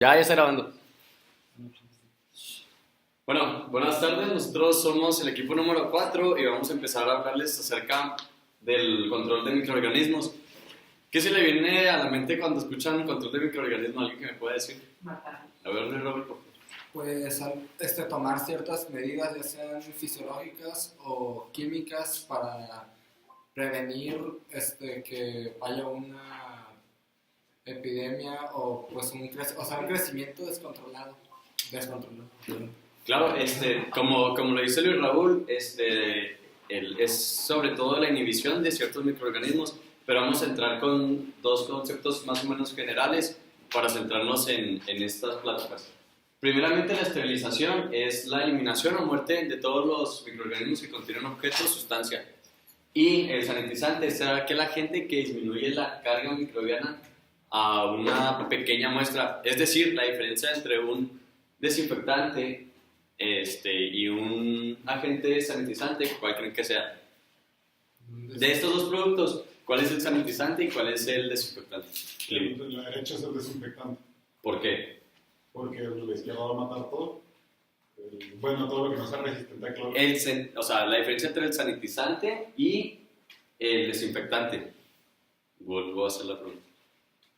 Ya está grabando. Bueno, buenas tardes. Nosotros somos el equipo número 4 y vamos a empezar a hablarles acerca del control de microorganismos. ¿Qué se le viene a la mente cuando escuchan control de microorganismos? ¿Alguien que me pueda decir? Matar. A ver, Robert, por favor. Pues tomar ciertas medidas, ya sean fisiológicas o químicas, para prevenir que haya una epidemia o pues un crecimiento descontrolado. Claro, como lo dice Luis Raúl, es sobre todo la inhibición de ciertos microorganismos, pero vamos a entrar con dos conceptos más o menos generales para centrarnos en estas pláticas. Primeramente, la esterilización es la eliminación o muerte de todos los microorganismos que contienen objeto o sustancia. Y el sanitizante es aquel agente que disminuye la carga microbiana a una pequeña muestra. Es decir, la diferencia entre un desinfectante y un agente sanitizante, ¿cuál creen que sea? De estos dos productos, ¿cuál es el sanitizante y cuál es el desinfectante? La derecha es el desinfectante, ¿Por qué? porque la izquierda va a matar todo. Todo lo que no sea resistente a cloro. La diferencia entre el sanitizante y el desinfectante. Vuelvo a hacer la pregunta.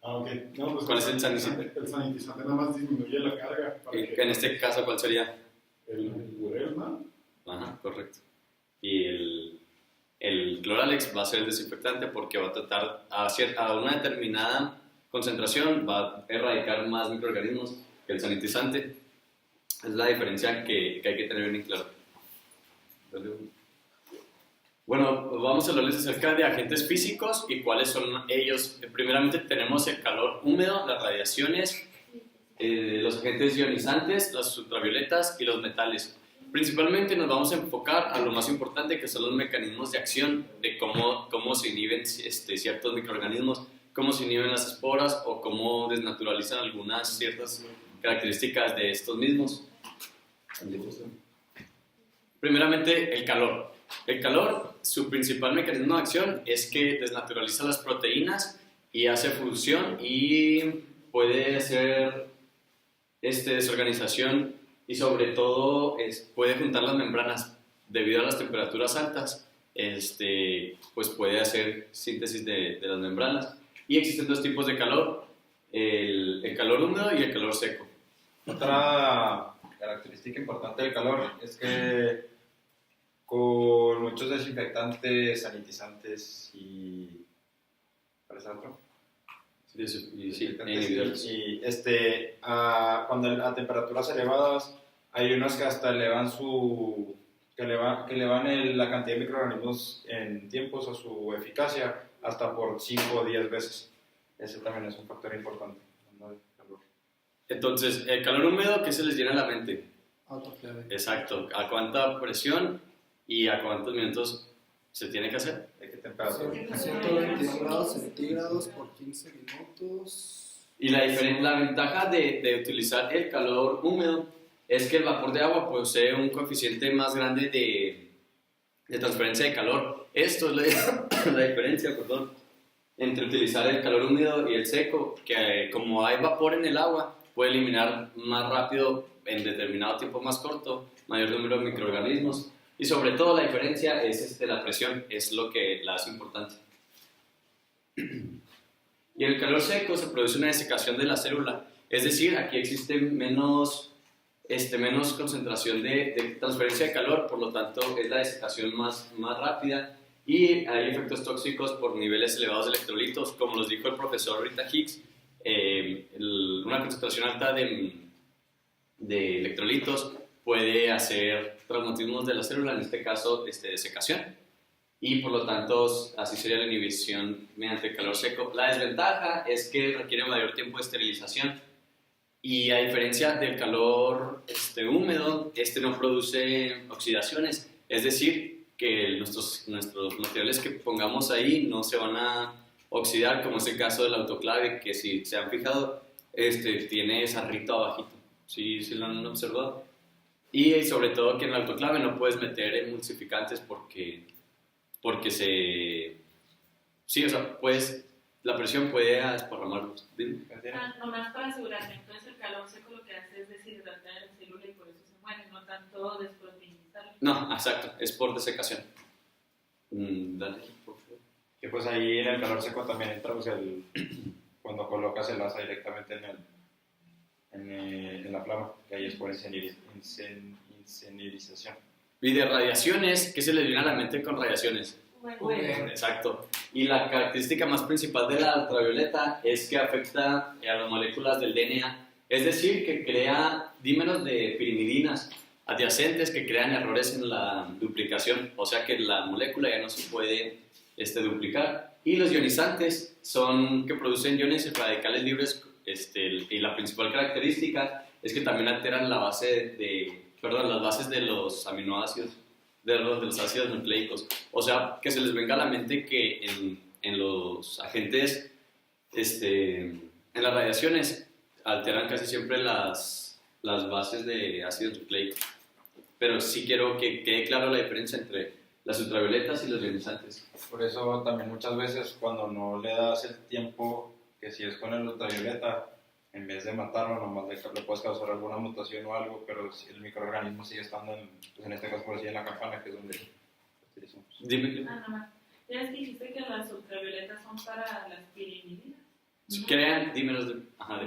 Ok. No, pues ¿Cuál es el sanitizante? El sanitizante nada más disminuye la carga. En este caso, ¿cuál sería? El burel, ¿no? Ajá, correcto. Y el Cloralex va a ser el desinfectante porque va a tratar a una determinada concentración, va a erradicar más microorganismos que el sanitizante. Es la diferencia que hay que tener bien claro. Bueno, vamos a hablarles acerca de agentes físicos y cuáles son ellos. Primeramente tenemos el calor húmedo, las radiaciones, los agentes ionizantes, las ultravioletas y los metales. Principalmente nos vamos a enfocar a lo más importante, que son los mecanismos de acción, de cómo se inhiben ciertos microorganismos, cómo se inhiben las esporas o cómo desnaturalizan algunas ciertas características de estos mismos. Primeramente, el calor. El calor, su principal mecanismo de acción es que desnaturaliza las proteínas y hace fusión y puede hacer desorganización y sobre todo puede juntar las membranas. Debido a las temperaturas altas, pues puede hacer síntesis de las membranas. Y existen dos tipos de calor, el calor húmedo y el calor seco. Otra característica importante del calor es que con muchos desinfectantes, sanitizantes y... ¿cuál es el otro? Cuando a temperaturas elevadas hay unos que hasta elevan la cantidad de microorganismos en tiempos o su eficacia hasta por 5 o 10 veces. Ese también es un factor importante. Entonces, el calor húmedo, ¿qué se les viene a la mente? Autoclave. Exacto, ¿a cuánta presión y a cuántos minutos se tiene que hacer? ¿De qué temperatura? 122 grados centígrados por 15 minutos. Y la ventaja de utilizar el calor húmedo es que el vapor de agua posee un coeficiente más grande de transferencia de calor. Esto es la diferencia, entre utilizar el calor húmedo y el seco, que como hay vapor en el agua, puede eliminar más rápido, en determinado tiempo más corto, mayor número de microorganismos. Y sobre todo la diferencia es la presión, es lo que la hace importante. Y en el calor seco se produce una desecación de la célula, es decir, aquí existe menos concentración de transferencia de calor, por lo tanto es la desecación más rápida y hay efectos tóxicos por niveles elevados de electrolitos, como nos dijo el profesor Rita Hicks, una concentración alta de electrolitos puede hacer traumatismos de la célula, en este caso desecación, y por lo tanto así sería la inhibición mediante el calor seco. La desventaja es que requiere mayor tiempo de esterilización y a diferencia del calor húmedo, no produce oxidaciones, es decir, que nuestros materiales que pongamos ahí no se van a oxidar, como es el caso del autoclave, que si se han fijado, tiene sarrito abajito, ¿sí lo han observado? Y sobre todo que en el autoclave no puedes meter emulsificantes porque puedes la presión puede desparramarlos. Dime. Nomás para asegurarme, entonces el calor seco lo que hace es deshidratar la célula y por eso se muere, no tanto desproteinizarla. No, exacto, es por desecación. Dale, por favor. Que pues ahí en el calor seco también entra pues, cuando colocas el asa directamente en la flama, que ahí es por incinerización. Y de radiaciones, ¿qué se les viene a la mente con radiaciones? Bueno, Exacto. Y la característica más principal de la ultravioleta es que afecta a las moléculas del DNA, es decir, que crea dímeros de pirimidinas adyacentes que crean errores en la duplicación, o sea que la molécula ya no se puede duplicar. Y los ionizantes son que producen iones y radicales libres, y la principal característica es que también alteran las bases de los aminoácidos, de los ácidos nucleicos. O sea, que se les venga a la mente que en los agentes, en las radiaciones, alteran casi siempre las bases de ácidos nucleicos. Pero sí quiero que quede claro la diferencia entre las ultravioletas y los ionizantes. Por eso también muchas veces cuando no le das el tiempo, que si es con el ultravioleta, en vez de matarlo, nomás le puedes causar alguna mutación o algo, pero si el microorganismo sigue estando, pues en este caso por decir en la campana, que es donde lo utilizamos. Dime. nomás. Ya es que dijiste que las ultravioletas son para las pirimidinas. Crean dímeros de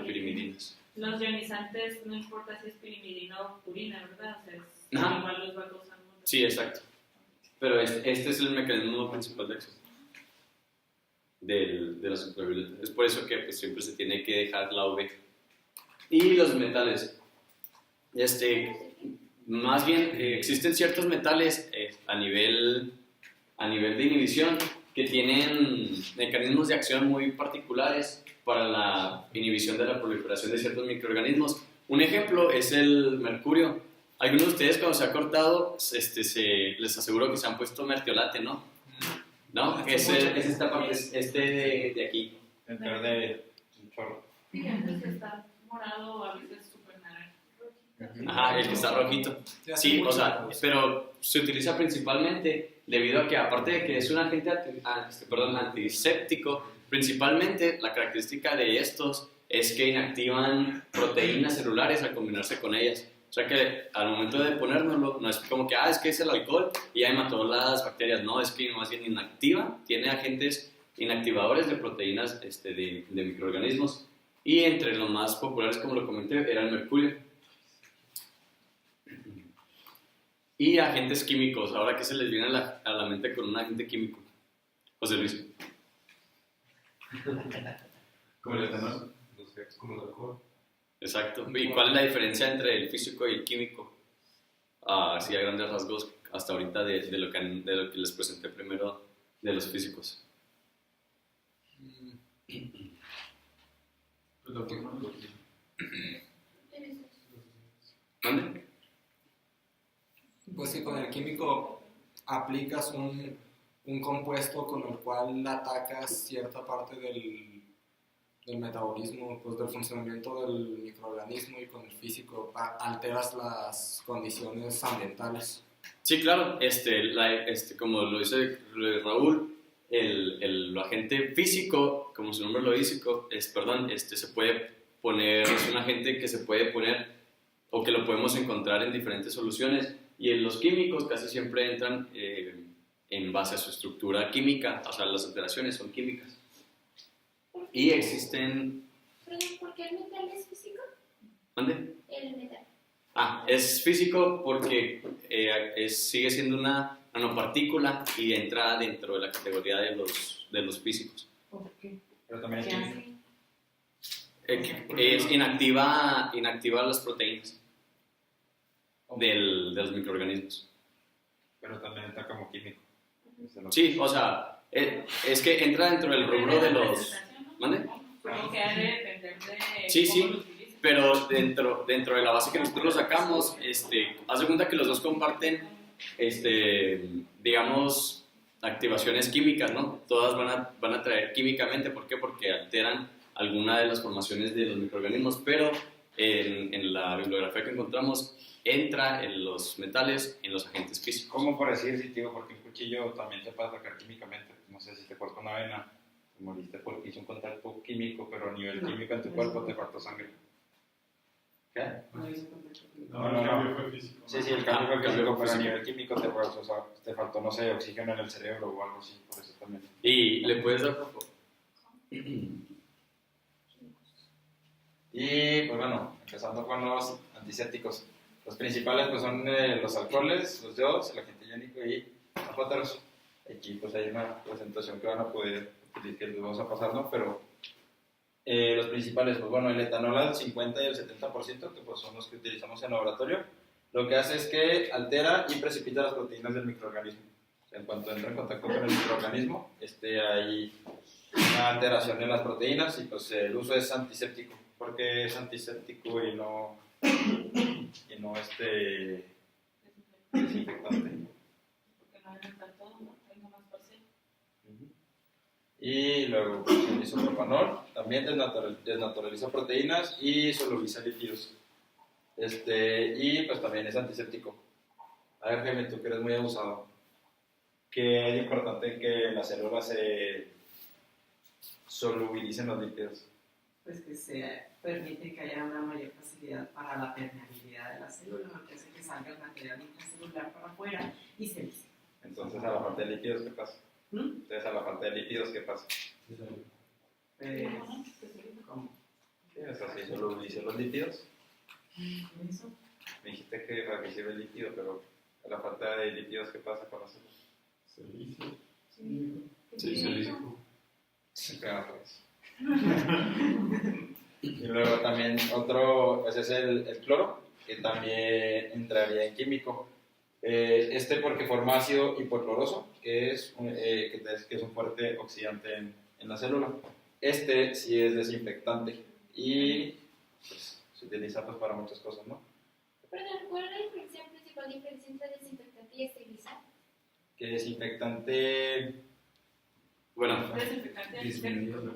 pirimidinas. Los ionizantes, no importa si es pirimidina o purina, ¿verdad? O sea, Ajá. igual los va a causar mucho. Sí, exacto. Pero este es el mecanismo principal de acción de las ultravioletas. Es por eso que pues, siempre se tiene que dejar la UV. Y los metales. Más bien, existen ciertos metales a nivel de inhibición que tienen mecanismos de acción muy particulares para la inhibición de la proliferación de ciertos microorganismos. Un ejemplo es el mercurio. Algunos de ustedes cuando se ha cortado, les aseguro que se han puesto mertiolate, ¿no? ¿No? Es esta parte, de aquí. El verde, un chorro. Sí, antes está morado, a veces súper naranja. Ajá, el que está rojito. Sí, o sea, pero se utiliza principalmente debido a que aparte de que es un agente antiséptico, principalmente la característica de estos es que inactivan proteínas celulares al combinarse con ellas. O sea que al momento de ponérnoslo, no es como que, es que es el alcohol y ya mató las bacterias. No, es que más bien inactiva, tiene agentes inactivadores de proteínas de microorganismos. Y entre los más populares, como lo comenté, era el mercurio. Y agentes químicos. Ahora, ¿qué se les viene a la mente con un agente químico? José Luis. Como el etanol, como el alcohol. Exacto. ¿Y cuál es la diferencia entre el físico y el químico? Así a grandes rasgos, hasta ahorita de lo que les presenté primero de los físicos. Lo que ¿Dónde? Pues sí, con el químico aplicas un compuesto con el cual atacas cierta parte del metabolismo, pues del funcionamiento del microorganismo, y con el físico alteras las condiciones ambientales. Sí, claro. Como lo dice Raúl, el agente físico, como su nombre lo dice, se puede poner, es un agente que se puede poner o que lo podemos encontrar en diferentes soluciones, y en los químicos casi siempre entran en base a su estructura química, o sea, las alteraciones son químicas. Y existen... Perdón, ¿por qué el metal es físico? ¿Dónde? El metal. Es físico porque sigue siendo una nanopartícula y entra dentro de la categoría de los físicos. ¿Por qué? Pero también ¿Qué aquí, hace? Inactiva las proteínas de los microorganismos. pero también está como químico. Sí, o sea, es que entra dentro del rubro de los... ¿Mande? Como que ha de depender de Sí, cómo sí. lo utilices. Pero dentro de la base que nosotros lo sacamos, haz de cuenta que los dos comparten, digamos, activaciones químicas, ¿no? Todas van a traer químicamente. ¿Por qué? Porque alteran alguna de las formaciones de los microorganismos, pero en la bibliografía que encontramos entra en los metales, en los agentes físicos. ¿Cómo por decir si, tío? Porque un cuchillo también te puede atacar químicamente. No sé si te corta una vena, moriste porque hizo un contacto químico, pero a nivel químico en tu cuerpo te faltó sangre. ¿Qué? No, No. el cambio fue físico. Sí, el cambio fue físico, pero a nivel químico te faltó, no sé, oxígeno en el cerebro o algo así, por eso también. Y le puedes dar, por favor. Y pues bueno, empezando con los antisépticos. Los principales pues son los alcoholes, los yodos, el agente iónico y afóteros. Aquí pues hay una presentación que van a poder, que les vamos a pasar, ¿no? Pero los principales, pues bueno, el etanol al 50 y el 70%, que pues son los que utilizamos en laboratorio, lo que hace es que altera y precipita las proteínas del microorganismo. O sea, en cuanto entra en contacto con el microorganismo, hay una alteración en las proteínas y pues el uso es antiséptico. Porque es antiséptico y no desinfectante. Porque no hay tanto, ¿no? Hay nomás parcial. Y luego pues, el isopropanol también desnaturaliza proteínas y solubiliza lípidos. Y pues también es antiséptico. A ver, Jaime, tú que eres muy abusado. ¿Qué es importante que las células se solubilicen los lípidos? Pues que se permite que haya una mayor facilidad para la permeabilidad de la célula, lo que hace que salga el material intracelular para afuera y se lise. Entonces, a la falta de lípidos, ¿qué pasa? Entonces, a la falta de lípidos, ¿qué pasa? Pues, ¿cómo? ¿Sí? O sea, si solubilicen los lípidos, ¿Eso? me dijiste que para que sirve el líquido, pero a la falta de lípidos, ¿qué pasa con las células? Se hizo. Sí, se dijo. Se queda pues. Y luego también otro, pues es el cloro, que también entraría en químico. Porque forma ácido hipocloroso, que es un fuerte oxidante en la célula. Sí es desinfectante y pues, se utiliza pues, para muchas cosas, ¿no? Perdón, ¿cuál es la principal diferencia entre desinfectante y esterilizar? Que desinfectante... Bueno, Desinfectante antiséptico.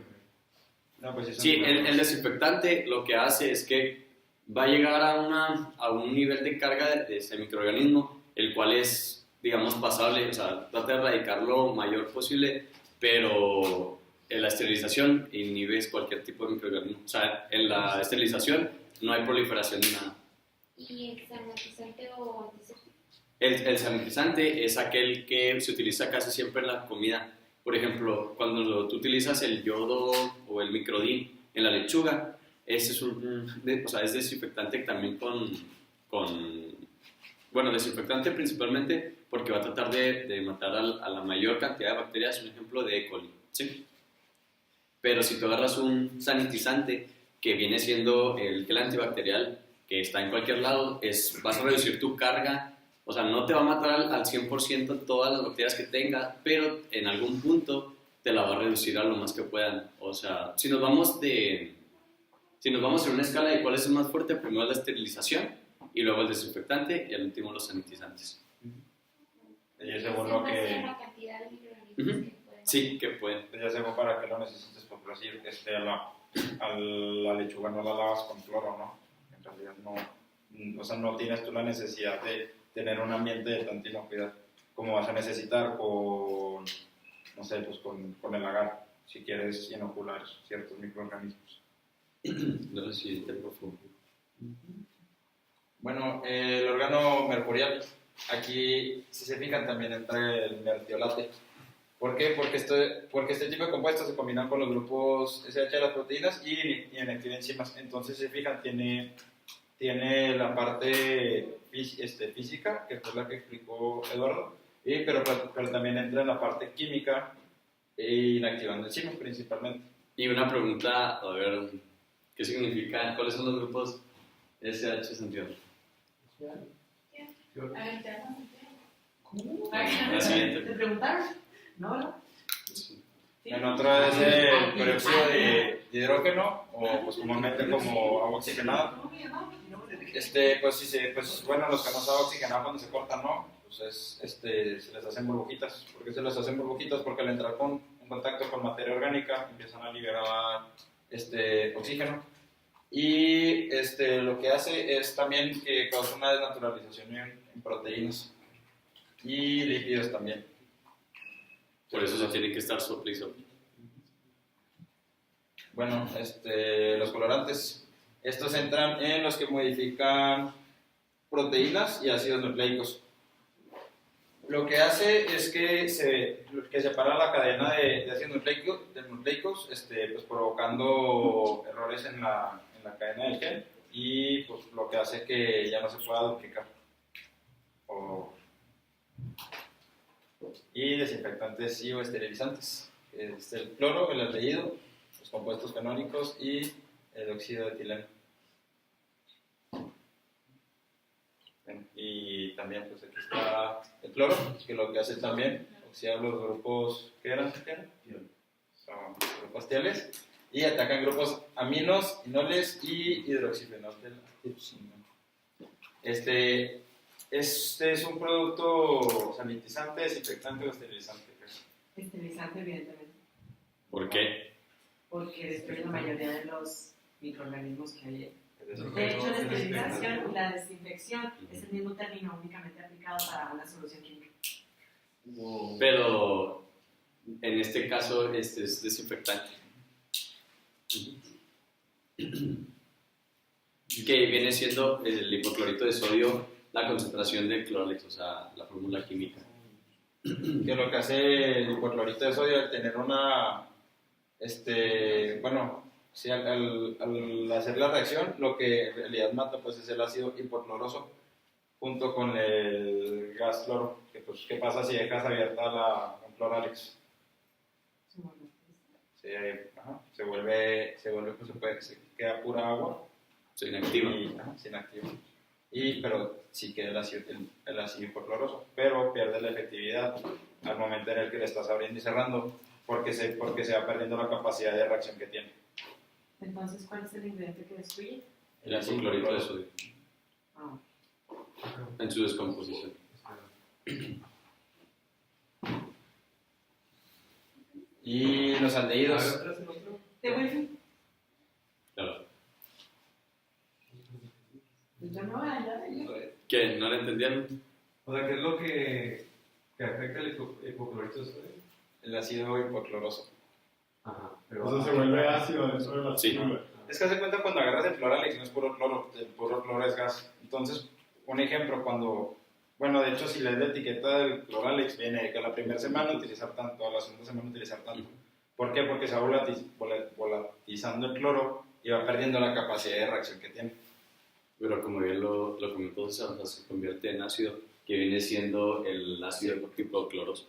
No, pues eso sí, no- el desinfectante lo que hace es que va a llegar a un nivel de carga de ese microorganismo, el cual es, digamos, pasable, o sea, trata de erradicar lo mayor posible, pero en la esterilización inhibes cualquier tipo de microorganismo. O sea, en la esterilización no hay proliferación de nada. ¿Y el sanitizante o antiséptico? El sanitizante es aquel que se utiliza casi siempre en la comida. Por ejemplo, cuando tú utilizas el yodo o el microdin en la lechuga, ese es es desinfectante también bueno, desinfectante principalmente porque va a tratar de matar a la mayor cantidad de bacterias, un ejemplo de E. coli, ¿sí? Pero si tú agarras un sanitizante que viene siendo el gel antibacterial, que está en cualquier lado, vas a reducir tu carga. O sea, no te va a matar al 100% todas las bacterias que tenga, pero en algún punto te la va a reducir a lo más que puedan. O sea, si nos vamos en una escala de cuál es el más fuerte, primero la esterilización, y luego el desinfectante, y al último los sanitizantes. Y es bueno que... La cantidad de microorganismos Ujú. que pueden. Sí, que pueden. Ya sé para qué lo necesites, por decir, a la lechuga no la lavas con cloro, ¿no? En realidad no, o sea, no tienes tú la necesidad de tener un ambiente de tanta inocuidad como vas a necesitar con, no sé, pues con el agar, si quieres inocular ciertos microorganismos. No sé si te profundo. Bueno, el órgano mercurial, aquí, si se fijan, también entra el mertiolate. ¿Por qué? Porque este tipo de compuestos se combinan con los grupos SH de las proteínas y inactivan enzimas. Entonces, si se fijan, tiene la parte física, que fue la que explicó Eduardo, pero también entra en la parte química inactivando enzimas principalmente. Y una pregunta, a ver, ¿qué significa? ¿Cuáles son los grupos SH Santiago? A ver, te hago ¿Cómo? La siguiente. ¿Te preguntaron? ¿No, verdad? Sí. En otro es el peróxido de hidrógeno, o pues comúnmente como agua oxigenada. Bueno, los que no saben oxigenar cuando se cortan, ¿no? Pues se les hacen burbujitas. ¿Por qué se les hacen burbujitas? Porque al entrar en contacto con materia orgánica empiezan a liberar oxígeno. Y lo que hace es también que causa una desnaturalización en proteínas y lípidos también. Por eso se tiene que estar sople y sople. Bueno, los colorantes. Estos entran en los que modifican proteínas y ácidos nucleicos. Lo que hace es que separa la cadena de ácidos nucleicos, pues provocando errores en la cadena del gen, y pues lo que hace que ya no se pueda duplicar. Y desinfectantes y o esterilizantes, que es el cloro, el aldehído, los compuestos fenólicos y el óxido de etileno. Y también pues aquí está el cloro, que lo que hace también oxida los grupos, ¿qué eran? Son grupos tiales, y atacan grupos aminos, inoles y hidroxifenol de la tirosina. Este es un producto sanitizante, desinfectante o esterilizante. Esterilizante, evidentemente, ¿Por qué? porque destruye la mayoría de los microorganismos que hay. Es decir, De hecho, la esterilización y la desinfección es el mismo término únicamente aplicado para una solución química. Pero en este caso es desinfectante. Que viene siendo el hipoclorito de sodio, la concentración de cloralex, o sea, la fórmula química. que lo que hace el hipoclorito de sodio al tener sí, al hacer la reacción, lo que en realidad mata pues es el ácido hipocloroso junto con el gas cloro, que pues ¿qué pasa si dejas abierta la cloralex? Se vuelve pues se queda pura agua. Soy inactivo. Sin activo. Pero sí queda el ácido hipocloroso, pero pierde la efectividad al momento en el que le estás abriendo y cerrando, porque se va perdiendo la capacidad de reacción que tiene. Entonces, ¿cuál es el ingrediente que destruye? El hipoclorito de sodio, Ah, en su descomposición. Y los aldehídos. ¿te vuelve? Claro. Yo no, yo. ¿Qué? ¿No lo entendieron? O sea, ¿qué es lo que afecta el hipoclorito de sodio? El ácido hipocloroso. Ajá. O sea, se vuelve ácido dentro de la Sí. célula. Es que hace cuenta cuando agarras el cloralex, no es puro cloro, el puro cloro es gas. Entonces, un ejemplo, de hecho, si lees la etiqueta del cloralex, viene que a la primera semana utilizar tanto, a la segunda semana utilizar tanto. ¿Por qué? Porque se va volatilizando el cloro y va perdiendo la capacidad de reacción que tiene. Pero como bien lo comentó César, se convierte en ácido, que viene siendo el ácido hipocloroso.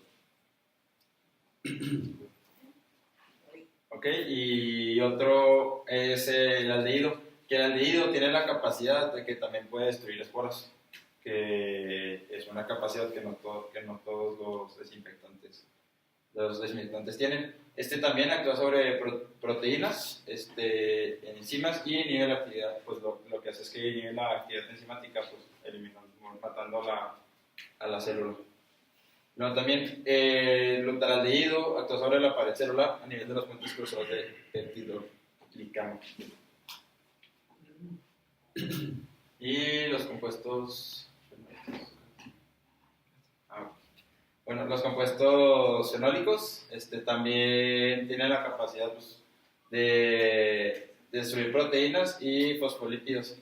¿Ok? Y otro es el aldehído, que el aldehído tiene la capacidad de que también puede destruir esporas, que es una capacidad que no todos los desinfectantes tienen. También actúa sobre proteínas, enzimas, y inhibe la actividad, pues lo que hace es que inhibe la actividad enzimática, pues matando a la célula. Luego también el glutaldehído actúa sobre la pared celular a nivel de los puentes cruzados de peptidoglicano. Y los compuestos... Bueno, los compuestos fenólicos también tienen la capacidad pues, de destruir proteínas y fosfolípidos.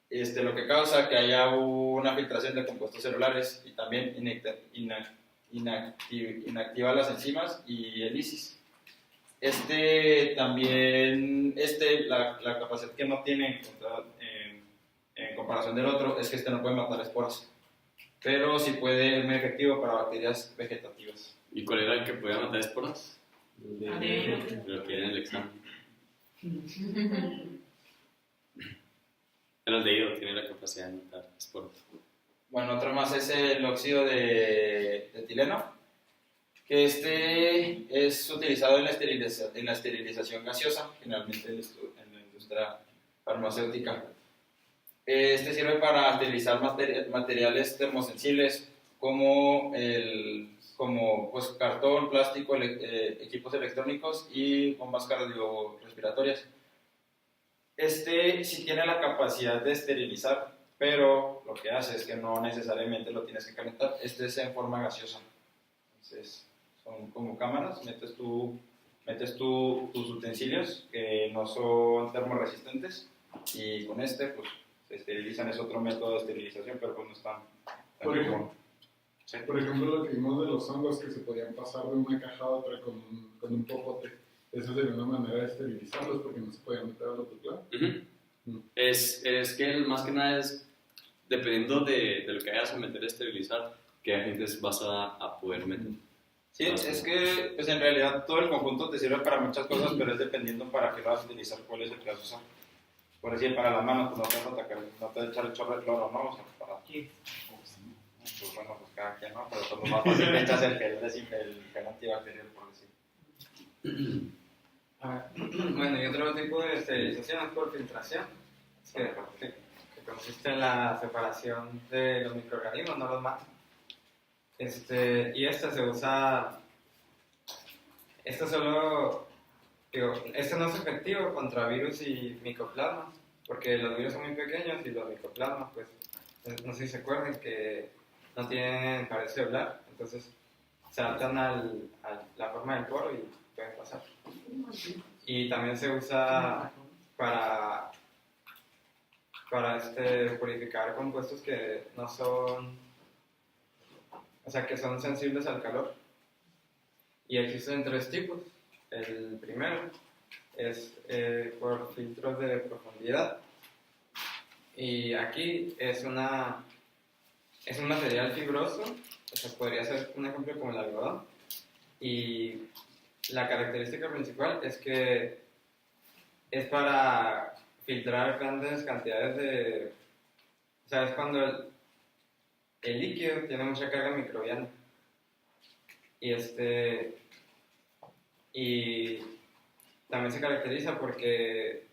Lo que causa que haya una filtración de compuestos celulares y también inactiva las enzimas y el ISIS. La capacidad que no tiene en comparación del otro es que no puede matar esporas, pero sí puede, es muy efectivo para bacterias vegetativas. ¿Y cuál era el que podía matar esporas? Aldehído. Lo que era en el examen. El aldehído tiene la capacidad de matar esporas. Bueno, otro más es el óxido de etileno, que es utilizado en la esterilización gaseosa, generalmente en la industria farmacéutica. Sirve para esterilizar materiales termosensibles como pues, cartón, plástico, equipos electrónicos y bombas cardiorrespiratorias. Sí tiene la capacidad de esterilizar, pero lo que hace es que no necesariamente lo tienes que calentar. Es en forma gaseosa. Entonces, son como cámaras, metes tu metes tus utensilios que no son termoresistentes y con pues se esterilizan. Es otro método de esterilización, pero pues no es tan Por ejemplo, común. Sí. Por ejemplo, lo que vimos de los hongos que se podían pasar de una caja a otra con un popote. Eso sería una manera de esterilizarlos porque no se podían meter al autoclave. Es que más que nada es dependiendo de lo que vayas a meter a esterilizar, qué agentes vas a poder meter. Sí, es que pues en realidad todo el conjunto te sirve para muchas cosas, pero es dependiendo para qué lo vas a utilizar, cuál es el que vas a usar. Por decir, para las manos, pues no te vas a atacar, no te vas a echar el chorro de cloro, ¿no? O sea, para... Pues bueno, pues cada quien, ¿no? Pero pues lo más fácil que echas el gel antibacterial, por decir. Bueno, y otro tipo de esterilización es por filtración, que consiste en la separación de los microorganismos, no los mata. Y esta se usa, esto no es efectivo contra virus y micoplasmas, porque los virus son muy pequeños y los micoplasmas, pues, no sé si se acuerdan que no tienen pared celular, entonces se adaptan a la forma del poro y pueden pasar. Y también se usa para purificar compuestos que no son, o sea, que son sensibles al calor. Y existen 3 tipos. El primero es por filtros de profundidad. Y aquí es un material fibroso, o sea, podría ser un ejemplo como el algodón. Y la característica principal es que es para filtrar grandes cantidades de... O sea, es cuando el líquido tiene mucha carga microbiana. Y también se caracteriza porque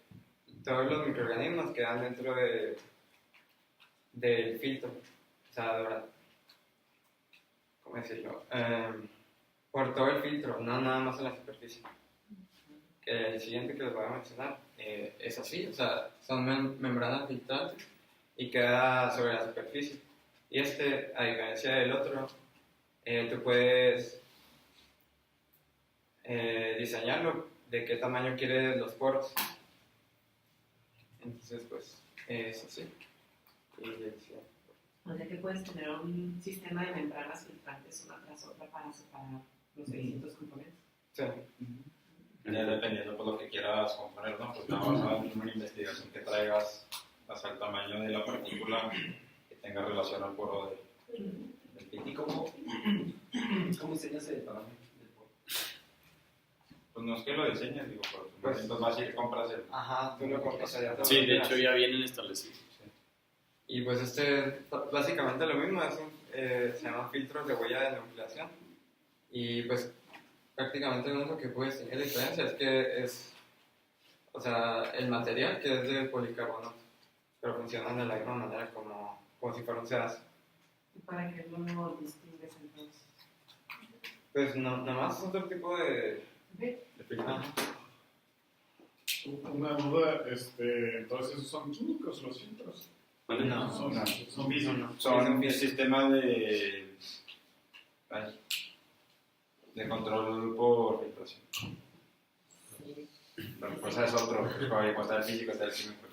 todos los microorganismos quedan dentro del filtro. O sea, ¿cómo decirlo? Por todo el filtro, no nada más en la superficie. El siguiente que les voy a mencionar es así, o sea, son membranas filtrantes y queda sobre la superficie. Y a diferencia del otro, tú puedes diseñarlo de qué tamaño quieres los poros. Entonces, pues, es así. O sea que puedes tener un sistema de membranas filtrantes una tras otra para separar los distintos componentes. Sí. Ya dependiendo por lo que quieras componer, ¿no? Pues nada más a una investigación que traigas hasta el tamaño de la partícula que tenga relación al poro del filtro. ¿Y cómo diseñas el tamaño del poro? Pues no es que lo diseñes, digo, por pues, entonces vas a ir y compras el... Ajá, tú lo compras allá. Sí, de hecho ya vienen establecidos. Sí. Y pues básicamente lo mismo, se llaman filtros de huella de nucleación. Y pues prácticamente lo único que puedes tener de diferencia es que o sea, el material que es de policarbonato, pero funcionan de la misma manera como si fuera un cedazo. ¿Y para qué lo distingues entonces? Pues nada más es otro tipo de filtro. Una duda, entonces esos son químicos los filtros. No, son físicos. Son un sistema de control por filtración. Pero pues es otro, como está el físico, está el químico.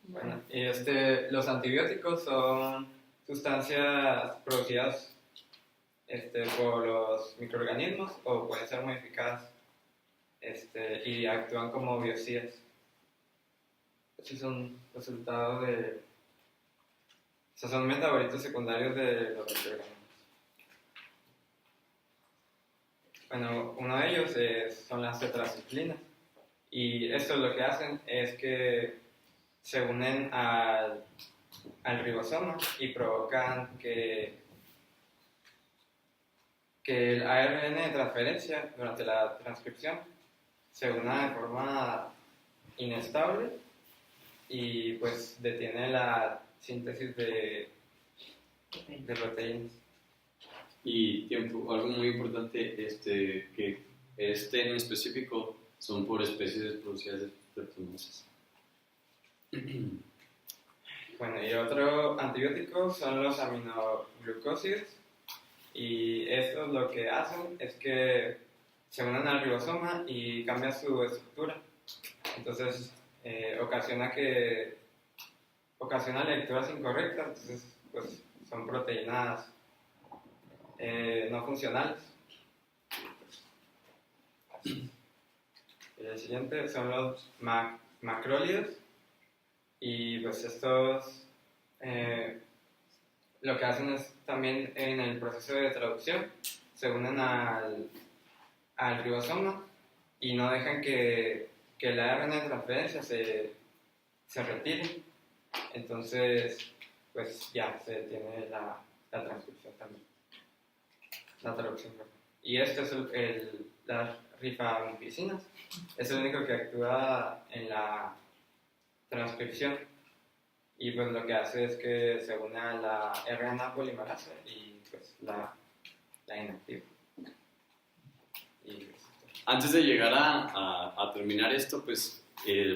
Bueno, y los antibióticos son sustancias producidas por los microorganismos o pueden ser modificadas y actúan como biocidas. Estos son resultados o sea, son metabolitos secundarios de los microorganismos. Bueno, uno de ellos son las tetraciclinas y esto lo que hacen es que se unen al ribosoma y provocan que el ARN de transferencia durante la transcripción se una de forma inestable y pues detiene la síntesis de proteínas. Y algo muy importante, que en específico son por especies producidas de pertenencias. Bueno, y otro antibiótico son los aminoglucósidos y estos lo que hacen es que se unen al ribosoma y cambia su estructura. Entonces, ocasiona lecturas incorrectas, entonces pues son proteínas no funcionales. El siguiente son los macrólidos, y pues estos lo que hacen es también en el proceso de traducción se unen al ribosoma y no dejan que la ARN de transferencia se retire. Entonces pues ya se detiene la transcripción también, la traducción. Y este es las rifampicinas, es el único que actúa en la transcripción, y pues lo que hace es que se une a la RNA polimerasa y pues la inactiva. Antes de llegar a terminar esto, pues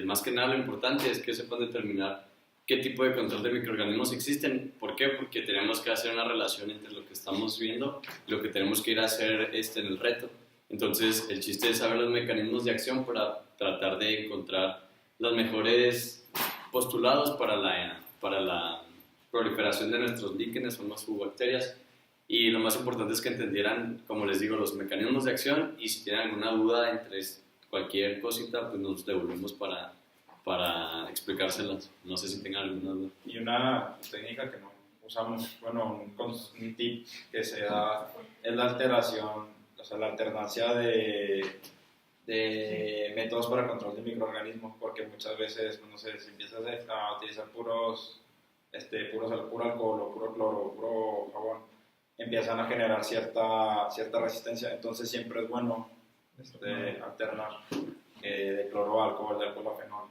más que nada lo importante es que sepan determinar qué tipo de control de microorganismos existen. ¿Por qué? Porque tenemos que hacer una relación entre lo que estamos viendo y lo que tenemos que ir a hacer en el reto. Entonces, el chiste es saber los mecanismos de acción para tratar de encontrar los mejores postulados para la proliferación de nuestros líquenes o más bacterias. Y lo más importante es que entendieran, como les digo, los mecanismos de acción, y si tienen alguna duda entre cualquier cosita, pues nos devolvemos para explicárselas. No sé si tengan alguna duda. Y una técnica que no usamos, bueno, un tip que se da es la alteración, o sea, la alternancia de métodos para control de microorganismos, porque muchas veces, no sé, si empiezas a utilizar puro alcohol o puro cloro o puro jabón, empiezan a generar cierta resistencia. Entonces siempre es bueno alternar de cloro a alcohol, de alcohol a fenol.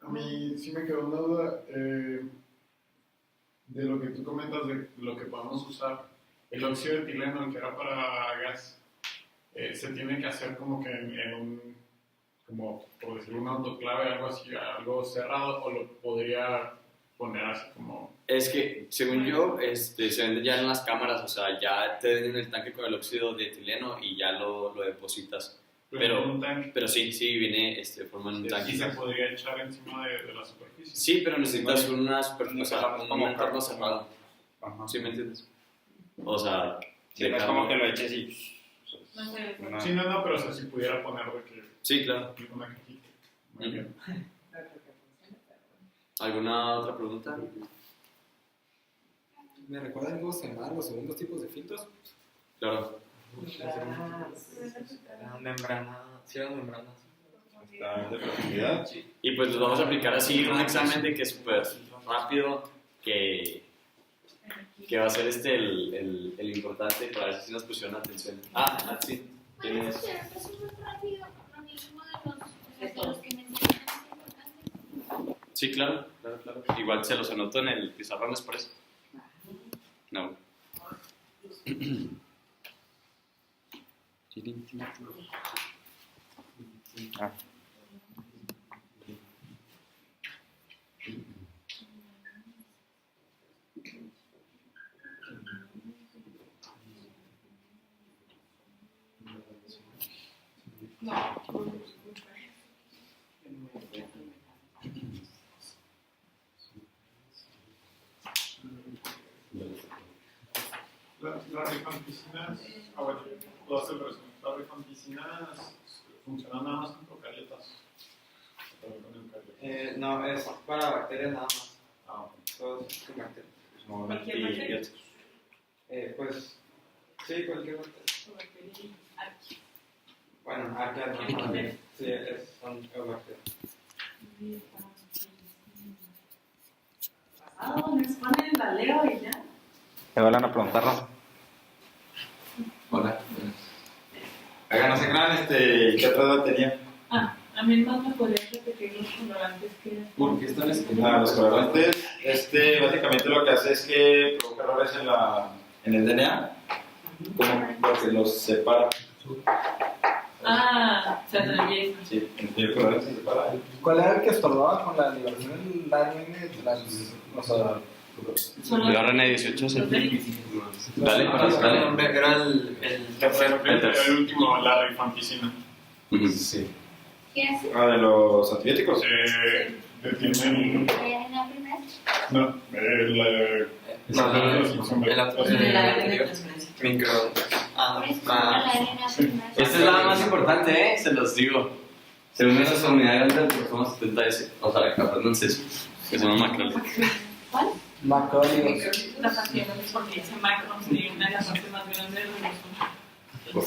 A mí sí me quedó una duda de lo que tú comentas, de lo que podemos usar. El óxido de etileno, que era para gas, se tiene que hacer como que en un, como por decirlo, un autoclave, algo así, algo cerrado, o lo podría poner así como... Es que, según yo, se vende ya en las cámaras, o sea, ya te den el tanque con el óxido de etileno y ya lo depositas. Pero sí, viene forman un tanque. Sí, se podría echar encima de la superficie. Sí, pero necesitas una superficie, o sea, un entorno cerrado. Ajá. ¿Sí me entiendes? O sea, sí, no es como que lo eches y... No sé. Sí, no, pero o sea, si pudiera poner de que... Sí, claro. Una cajita. Muy bien. ¿Alguna otra pregunta? ¿Me recuerdan cómo se llaman los segundos tipos de filtros? Claro. Membranas. Está de profundidad. Y pues los vamos a aplicar así un examen de que es súper rápido, que va a ser el importante para ver si nos pusieron atención. Sí. ¿Tienes? Es muy rápido, lo mismo de los que mencionan importantes. Sí, claro. Igual se los anoto en el pizarrón, ¿es por eso? No. Las rifampicinas, bueno, puedo hacer el resumen. Las rifampicinas funcionan nada más con procariotas. No, es para bacterias nada más. Ok. Todos son bacterias. No, Cualquier bacteria. Pues sí, cualquier bacteria. Bueno, arqueas no. Sí, son bacterias. Les ponen la leo y ya. ¿Te van a preguntarnos? Hola. Oiga, no sé qué otra edad tenía. A mí más me podrías repetir los colorantes que eran. ¿Por qué están Los colorantes, básicamente lo que hace es que provoca errores en el DNA, como lo que los separa. Se atraviesa. Sí, el colorante se separa. ¿Cuál era el que estorbaba con la liberación del ARN de Yo René 18, sí. Los del- Dale, dale. Era el tercero. El último, la rifampicina. Ujú. Sí. ¿Qué hace? De los antibióticos. Detienen. ¿La primera? No, el. El otro El ARN de transferencia. micro. Por eso la arena primera. Esta es la más importante, se los digo. Según esa unidad grande, pues somos 70S. O sea, que aprendan eso. Que son macrólidos. ¿Cuál? Macrólidos. La facción es porque dice macros y una de las partes más grandes de los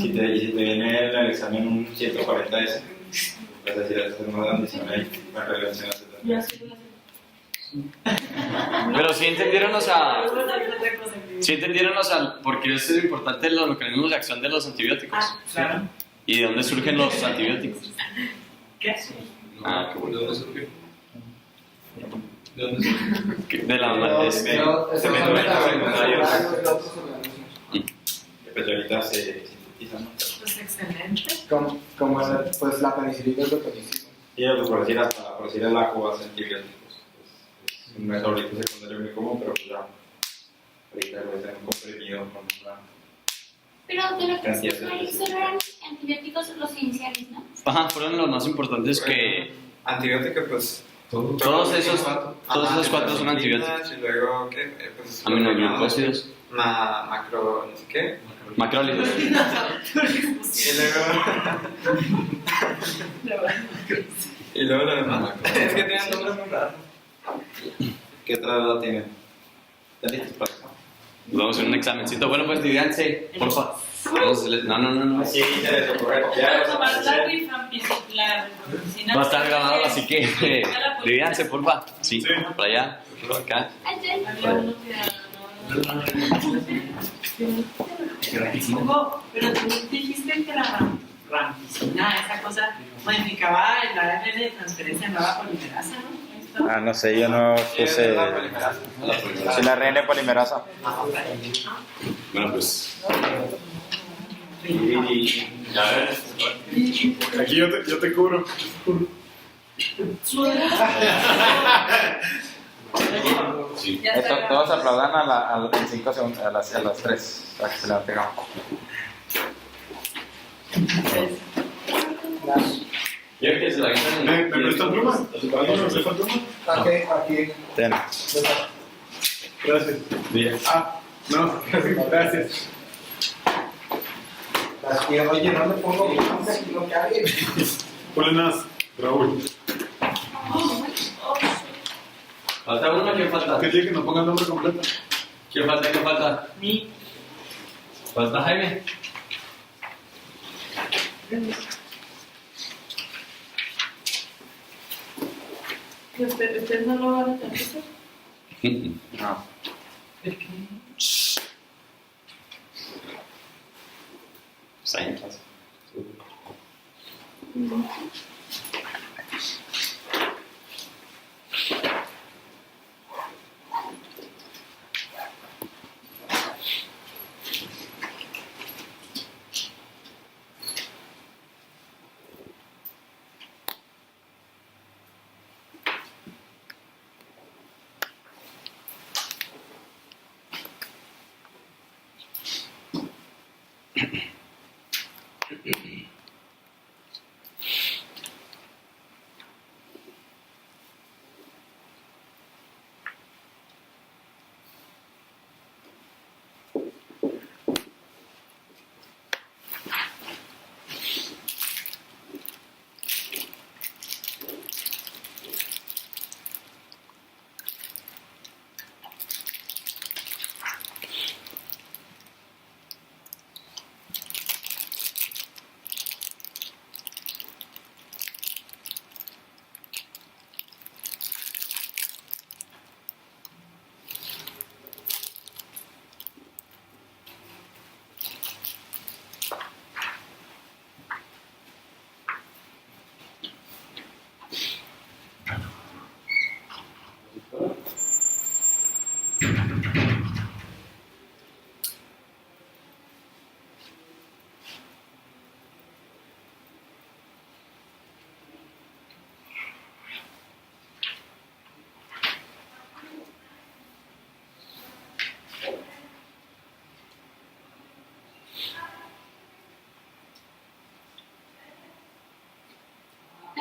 Si te viene el examen un 140S, es decir, es una condición ahí, en relación a Ya 70. sí, Pero sí entendieron, o sea, por qué es importante los mecanismos de acción de los antibióticos. Claro. ¿Y de dónde surgen los antibióticos? ¿Qué hace? Ah, qué bueno. ¿De dónde surgió? ¿De dónde surgió? De la Pero es que- esos se son meten en la metabolitos secundaria. secundarios de otros organismos. Pues ahorita se sintetizan, ¿no? Pues excelente. Como pues la penicilina es de penicilina. Y pues por decir el ajo hace antibióticos. Es un metabolito secundario muy común, pero pues ya. Ahorita lo ves en un comprimido con una. Pero de lo que Cantidad se ahí solo eran antibióticos los iniciales, ¿no? Ajá, fueron los más importantes que... Antibiótico, pues. Todos esos cuatro son antibióticos. Y luego, ¿qué? Pues, Aminoglucósidos. Macro, no sé qué. Macrólidos. Y luego. Y luego lo demás. Es que tienen nombres muy raros. ¿Qué traslado tienen? ¿Están listos para eso? Vamos a hacer un examencito. Bueno, pues diríanse, porfa. No. Sí, se les ocurre. Pero tomar la rifampicina. Va a estar grabado, así que diríanse, porfa. Sí, para allá, por acá. Ay, Había uno que Hugo, pero tú dijiste que la rampicina, esa cosa, modificaba el ARN de transferencia en nueva polimerasa, ¿no? No sé, yo no puse. Sí, la ARN polimerasa. Bueno, pues. Ya ves. Aquí yo te cubro. Sí. ya está Todos aplaudan en 5 segundos, a las 3, para que se la pegamos. Yo que se la quitan. ¿Me prestan pluma? ¿Alguien me presta pluma? Aquí. Ten. Gracias. Bien. No, gracias. Las que, oye, no le pongo lo que alguien. Ponle más, Raúl. Falta uno, ¿quién falta? ¿Qué tiene que nos ponga el nombre completo? ¿Quién falta? Mi. ¿Falta Jaime? ¿Ustedes no lo van a tener que hacer? No. Está en clase.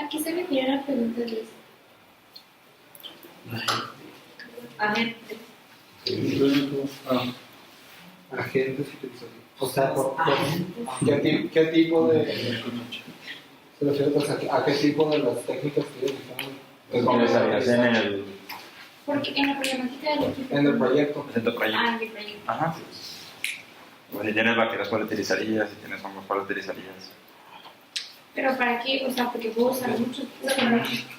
¿A qué se refiere la pregunta 10? Agente. Agentes utilizados. O sea, ¿qué tipo de... ¿Se refiere pues, a qué tipo de las técnicas que ellos usaban? Utilizarías en el Porque en la problemática del equipo. En el proyecto. en tu proyecto. Ah, en mi proyecto. Ajá. O si tienes bacterias, ¿cuál utilizarías? Si tienes hongos, ¿cuál utilizarías? Pero ¿para qué? O sea, porque puedo usar muchos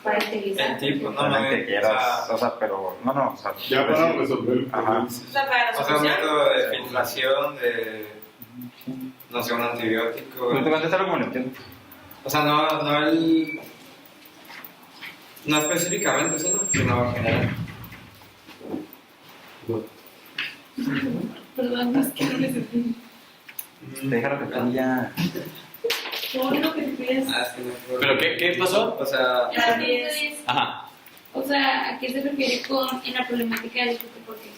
para utilizar. El tipo, no, No, no, que quieras, o sea, pero no, o sea, Ya para resolver el Ajá. problema. O sea, para la o sea, un solución. método de filtración, de, no sé, un antibiótico. no te contestas como lo entiendo. O sea, no específicamente, sino en general. Perdón, es que no les entiendo. Déjalo que fluya. Todo lo que te pides. Es que no puedo. ¿Pero qué pasó? O sea, La pregunta es, Ajá. o sea, ¿a qué se refiere en la problemática del equipo? Porque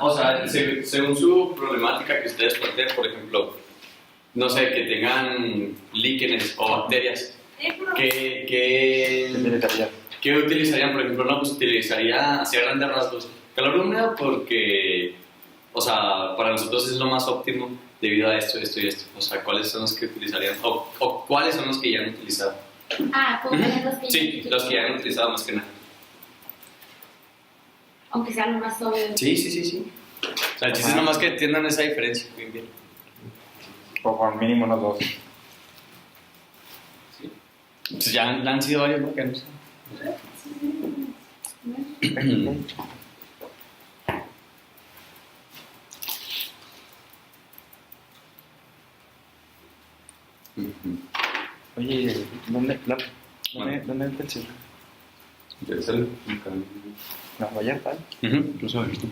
O sea, según su problemática que ustedes plantean, por ejemplo, no sé, que tengan líquenes o bacterias, ¿Qué utilizarías? ¿qué utilizarían? Por ejemplo, no, pues utilizaría hacia grandes rasgos calor húmedo porque, o sea, para nosotros es lo más óptimo debido a esto, esto y esto. O sea, ¿cuáles son los que utilizarían? O ¿cuáles son los que ya han utilizado? como Ujú. los que Sí, los que ya han utilizado más que nada. aunque sea lo más obvio. Sí. O sea, el chiste es nomás que entiendan esa diferencia. Bien, bien. O con mínimo unos dos. Pues ya han sido varios, ¿no? Que no sé. Oye, ¿dónde está el cielo? Debe ser. No, vaya, tal. No se ha visto.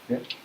Bien.